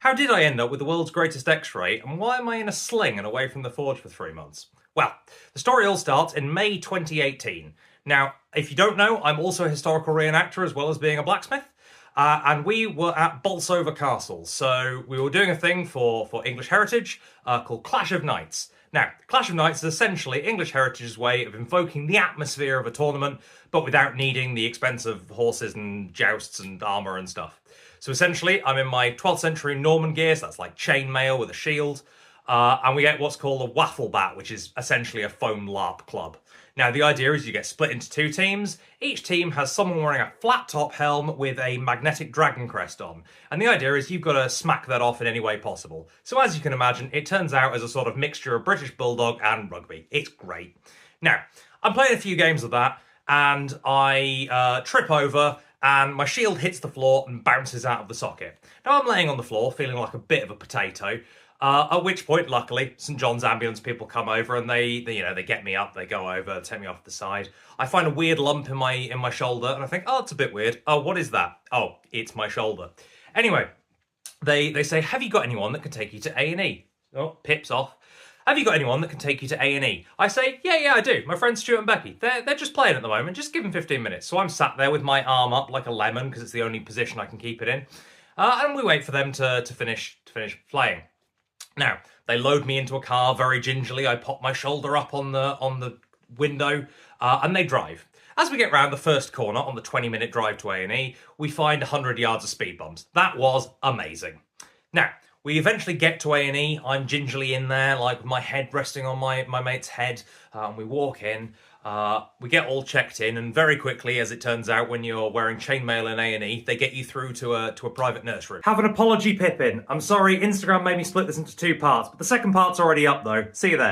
How did I end up with the world's greatest x-ray, and why am I in a sling and away from the forge for 3 months? Well, the story all starts in May 2018. Now, if you don't know, I'm also a historical reenactor as well as being a blacksmith. And we were at Bolsover Castle, so we were doing a thing for English Heritage called Clash of Knights. Now, Clash of Knights is essentially English Heritage's way of invoking the atmosphere of a tournament, but without needing the expense of horses and jousts and armour and stuff. So essentially, I'm in my 12th century Norman gear, so that's like chainmail with a shield, and we get what's called a waffle bat, which is essentially a foam LARP club. Now, the idea is you get split into 2 teams. Each team has someone wearing a flat top helm with a magnetic dragon crest on. And the idea is you've got to smack that off in any way possible. So as you can imagine, it turns out as a sort of mixture of British Bulldog and rugby. It's great. Now, I'm playing a few games of that, and I trip over, and my shield hits the floor and bounces out of the socket. Now, I'm laying on the floor, feeling like a bit of a potato. At which point, luckily, St John's ambulance people come over and they get me up. They go over, take me off the side. I find a weird lump in my shoulder, and I think, oh, it's a bit weird. Oh, what is that? Oh, it's my shoulder. Anyway, they say, have you got anyone that can take you to A&E? Oh, pips off. Have you got anyone that can take you to A&E? I say, yeah, I do. My friends Stuart and Becky. They're just playing at the moment. Just give them 15 minutes. So I'm sat there with my arm up like a lemon because it's the only position I can keep it in, and we wait for them to finish playing. Now, they load me into a car very gingerly. I pop my shoulder up on the window, and they drive. As we get round the first corner on the 20-minute drive to A&E, we find 100 yards of speed bumps. That was amazing. Now, we eventually get to A&E. I'm gingerly in there, like with my head resting on my mate's head, and we walk in. We get all checked in, and very quickly, as it turns out, when you're wearing chainmail in A&E, they get you through to a private nurse room. Have an apology, Pippin. I'm sorry, Instagram made me split this into 2 parts, but the second part's already up though. See you there.